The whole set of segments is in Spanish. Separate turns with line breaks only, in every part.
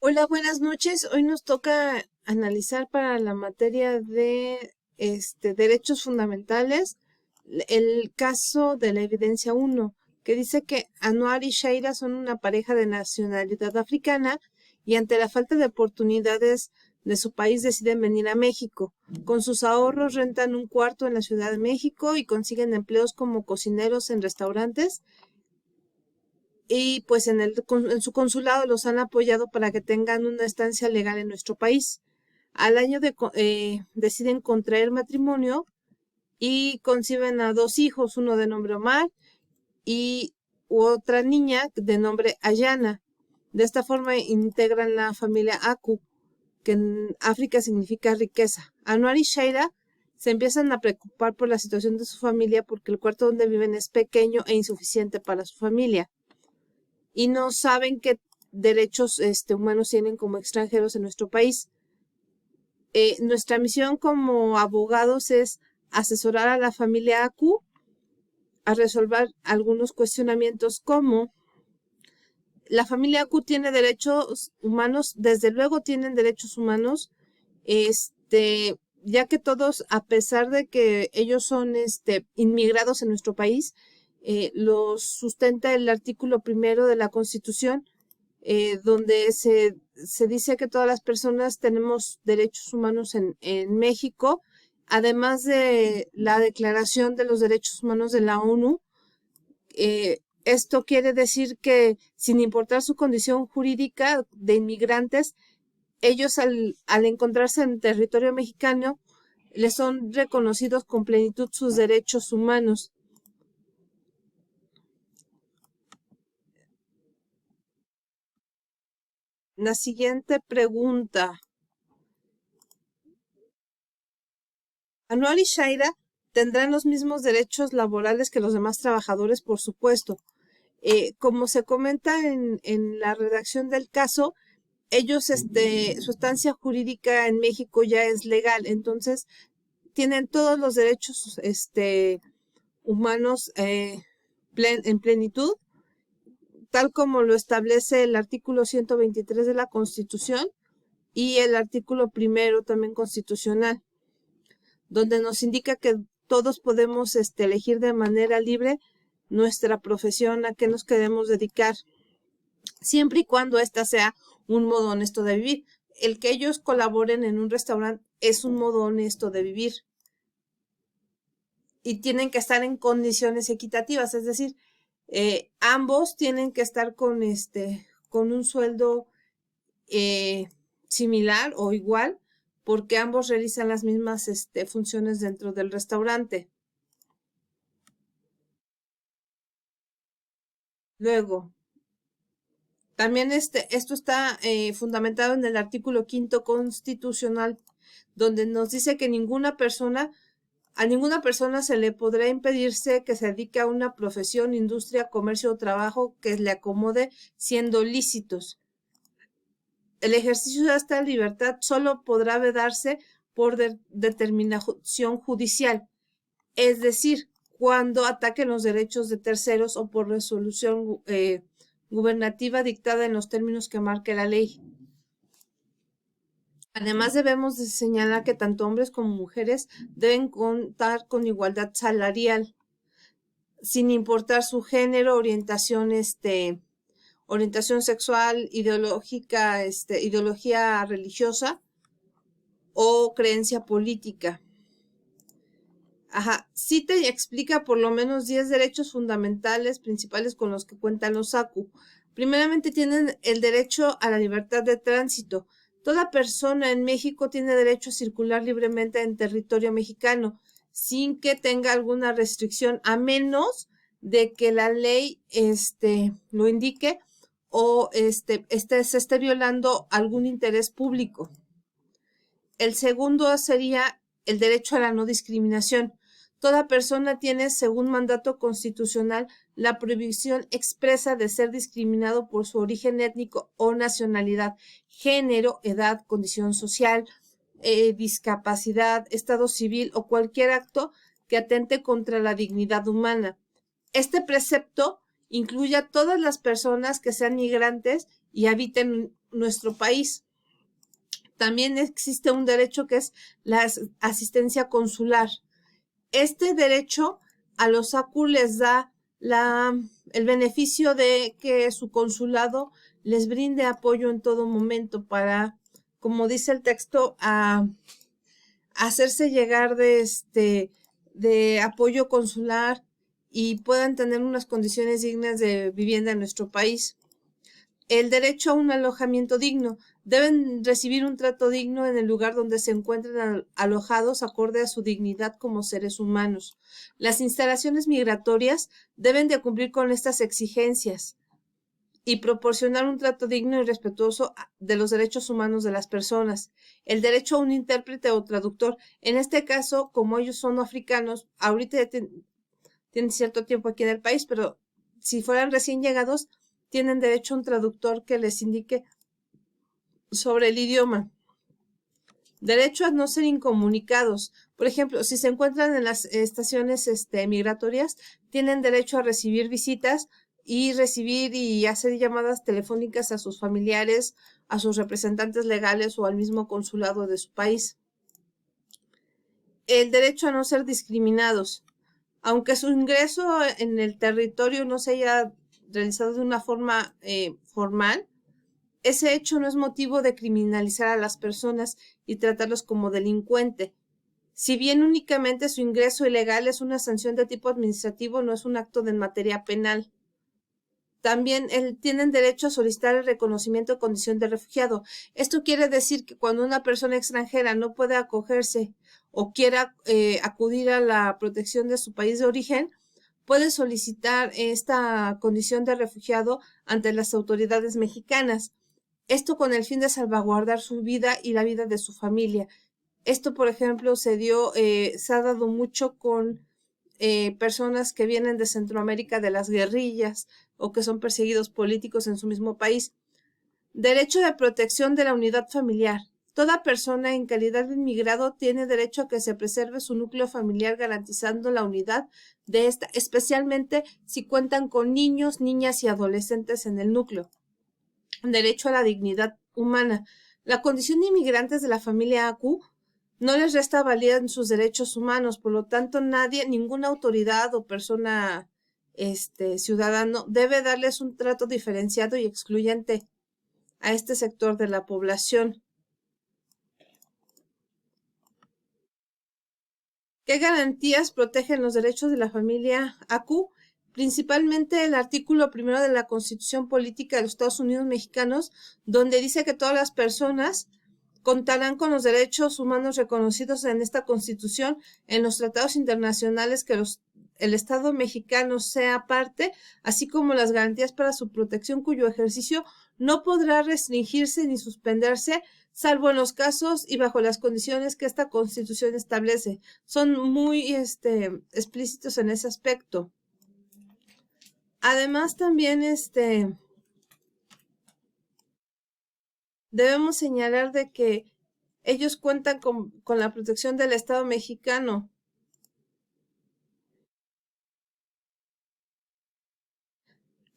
Hola, buenas noches. Hoy nos toca analizar para la materia de derechos fundamentales el caso de la evidencia 1, que dice que Anwar y Shaira son una pareja de nacionalidad africana y ante la falta de oportunidades de su país deciden venir a México. Con sus ahorros rentan un cuarto en la Ciudad de México y consiguen empleos como cocineros en restaurantes y pues en su consulado los han apoyado para que tengan una estancia legal en nuestro país. Al año deciden contraer matrimonio y conciben a dos hijos, uno de nombre Omar y otra niña de nombre Ayana. De esta forma integran la familia Aku, que en África significa riqueza. Anwar y Shaira se empiezan a preocupar por la situación de su familia porque el cuarto donde viven es pequeño e insuficiente para su familia y no saben qué derechos humanos tienen como extranjeros en nuestro país. Nuestra misión como abogados es asesorar a la familia ACU a resolver algunos cuestionamientos como la familia ACU tiene derechos humanos, desde luego tienen derechos humanos, ya que todos, a pesar de que ellos son inmigrados en nuestro país, los sustenta el artículo 1 de la Constitución, donde se dice que todas las personas tenemos derechos humanos en México, además de la Declaración de los Derechos Humanos de la ONU. Esto quiere decir que sin importar su condición jurídica de inmigrantes, ellos al encontrarse en territorio mexicano, les son reconocidos con plenitud sus derechos humanos. La siguiente pregunta. Anwar y Shaira tendrán los mismos derechos laborales que los demás trabajadores, por supuesto. Como se comenta en la redacción del caso, ellos, su estancia jurídica en México ya es legal, entonces tienen todos los derechos, humanos en plenitud, tal como lo establece el artículo 123 de la Constitución y el artículo 1 también constitucional, donde nos indica que todos podemos elegir de manera libre nuestra profesión, a qué nos queremos dedicar, siempre y cuando ésta sea un modo honesto de vivir. El que ellos colaboren en un restaurante es un modo honesto de vivir y tienen que estar en condiciones equitativas, es decir, ambos tienen que estar con un sueldo similar o igual, porque ambos realizan las mismas funciones dentro del restaurante. Luego, también esto está fundamentado en el artículo 5 constitucional, donde nos dice que a ninguna persona se le podrá impedirse que se dedique a una profesión, industria, comercio o trabajo que le acomode siendo lícitos. El ejercicio de esta libertad solo podrá vedarse por determinación judicial, es decir, cuando ataquen los derechos de terceros o por resolución gubernativa dictada en los términos que marque la ley. Además, debemos de señalar que tanto hombres como mujeres deben contar con igualdad salarial, sin importar su género, orientación sexual, ideología religiosa o creencia política. Cita y explica por lo menos 10 derechos fundamentales principales con los que cuentan los ACU. Primeramente, tienen el derecho a la libertad de tránsito. Toda persona en México tiene derecho a circular libremente en territorio mexicano sin que tenga alguna restricción, a menos de que la ley lo indique o se esté violando algún interés público. El segundo sería el derecho a la no discriminación. Toda persona tiene, según mandato constitucional, la prohibición expresa de ser discriminado por su origen étnico o nacionalidad, género, edad, condición social, discapacidad, estado civil o cualquier acto que atente contra la dignidad humana. Este precepto incluye a todas las personas que sean migrantes y habiten nuestro país. También existe un derecho que es la asistencia consular. Este derecho a los ACU les da el beneficio de que su consulado les brinde apoyo en todo momento para, como dice el texto, a hacerse llegar de apoyo consular y puedan tener unas condiciones dignas de vivienda en nuestro país. El derecho a un alojamiento digno. Deben recibir un trato digno en el lugar donde se encuentren alojados acorde a su dignidad como seres humanos. Las instalaciones migratorias deben de cumplir con estas exigencias y proporcionar un trato digno y respetuoso de los derechos humanos de las personas. El derecho a un intérprete o traductor. En este caso, como ellos son africanos, ahorita ya tienen cierto tiempo aquí en el país, pero si fueran recién llegados, tienen derecho a un traductor que les indique sobre el idioma. Derecho a no ser incomunicados. Por ejemplo, si se encuentran en las estaciones migratorias, tienen derecho a recibir visitas y recibir y hacer llamadas telefónicas a sus familiares, a sus representantes legales o al mismo consulado de su país. El derecho a no ser discriminados. Aunque su ingreso en el territorio no se haya realizado de una forma formal, ese hecho no es motivo de criminalizar a las personas y tratarlos como delincuente. Si bien únicamente su ingreso ilegal es una sanción de tipo administrativo, no es un acto de materia penal. También tienen derecho a solicitar el reconocimiento de condición de refugiado. Esto quiere decir que cuando una persona extranjera no puede acogerse o quiera acudir a la protección de su país de origen, puede solicitar esta condición de refugiado ante las autoridades mexicanas. Esto con el fin de salvaguardar su vida y la vida de su familia. Esto, por ejemplo, se ha dado mucho con personas que vienen de Centroamérica de las guerrillas o que son perseguidos políticos en su mismo país. Derecho de protección de la unidad familiar. Toda persona en calidad de inmigrado tiene derecho a que se preserve su núcleo familiar garantizando la unidad de esta, especialmente si cuentan con niños, niñas y adolescentes en el núcleo. Derecho a la dignidad humana. La condición de inmigrantes de la familia ACU no les resta valía en sus derechos humanos, por lo tanto ninguna autoridad o persona ciudadano debe darles un trato diferenciado y excluyente a este sector de la población. ¿Qué garantías protegen los derechos de la familia ACU? Principalmente el artículo 1 de la Constitución Política de los Estados Unidos Mexicanos, donde dice que todas las personas contarán con los derechos humanos reconocidos en esta Constitución, en los tratados internacionales que el Estado mexicano sea parte, así como las garantías para su protección, cuyo ejercicio no podrá restringirse ni suspenderse, salvo en los casos y bajo las condiciones que esta Constitución establece. Son muy explícitos en ese aspecto. Además, también debemos señalar de que ellos cuentan con la protección del Estado mexicano.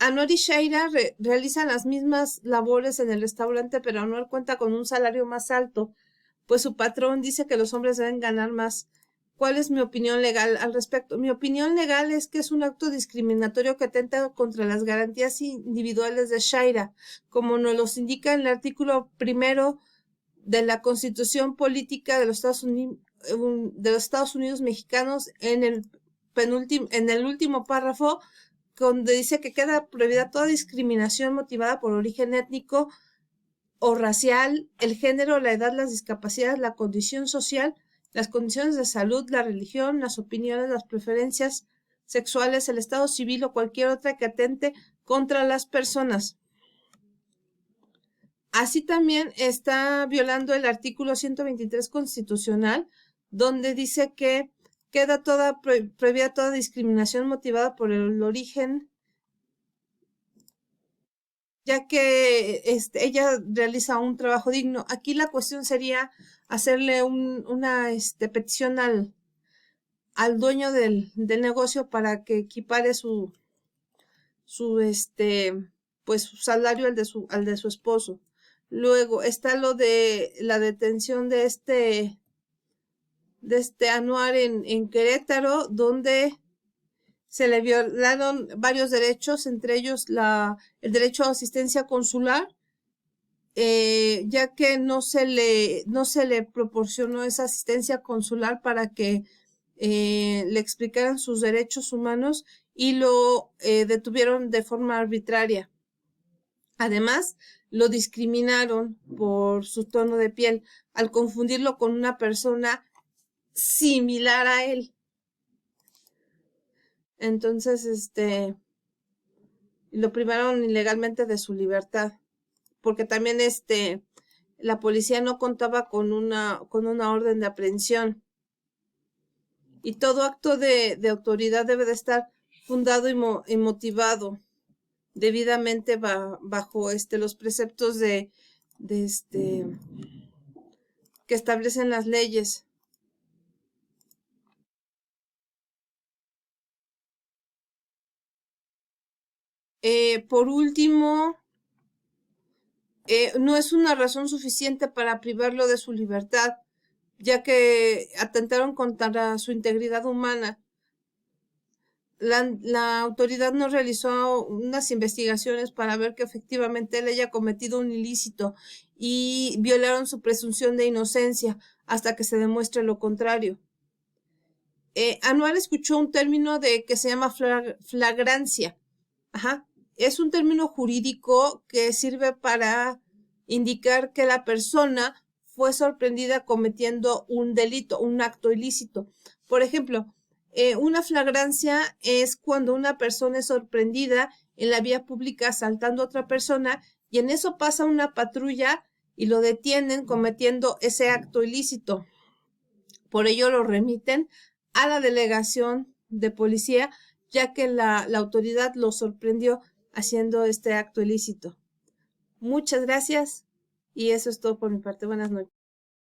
Anuar y Shaira realizan las mismas labores en el restaurante, pero Anuar cuenta con un salario más alto, pues su patrón dice que los hombres deben ganar más. ¿Cuál es mi opinión legal al respecto? Mi opinión legal es que es un acto discriminatorio que atenta contra las garantías individuales de Shaira, como nos los indica en el artículo 1 de la Constitución Política de los Estados Unidos Mexicanos, en el último párrafo, donde dice que queda prohibida toda discriminación motivada por origen étnico o racial, el género, la edad, las discapacidades, la condición social, las condiciones de salud, la religión, las opiniones, las preferencias sexuales, el estado civil o cualquier otra que atente contra las personas. Así también está violando el artículo 123 constitucional, donde dice que queda prohibida toda discriminación motivada por el origen, ya que ella realiza un trabajo digno. Aquí la cuestión sería hacerle una petición al dueño del negocio para que equipare pues su salario al de su esposo. Luego está lo de la detención de este Anuar en Querétaro, donde se le violaron varios derechos, entre ellos el derecho a asistencia consular, ya que no se le proporcionó esa asistencia consular para que le explicaran sus derechos humanos y lo detuvieron de forma arbitraria. Además, lo discriminaron por su tono de piel al confundirlo con una persona similar a él. Entonces, lo privaron ilegalmente de su libertad, porque también la policía no contaba con una orden de aprehensión. Y todo acto de autoridad debe de estar fundado y motivado debidamente bajo los preceptos que establecen las leyes. Por último, no es una razón suficiente para privarlo de su libertad, ya que atentaron contra su integridad humana. La autoridad no realizó unas investigaciones para ver que efectivamente él haya cometido un ilícito y violaron su presunción de inocencia hasta que se demuestre lo contrario. Anuar escuchó un término que se llama flagrancia. Ajá. Es un término jurídico que sirve para indicar que la persona fue sorprendida cometiendo un delito, un acto ilícito. Por ejemplo, una flagrancia es cuando una persona es sorprendida en la vía pública asaltando a otra persona y en eso pasa una patrulla y lo detienen cometiendo ese acto ilícito. Por ello lo remiten a la delegación de policía, ya que la autoridad lo sorprendió haciendo este acto ilícito. Muchas gracias y eso es todo por mi parte. Buenas noches.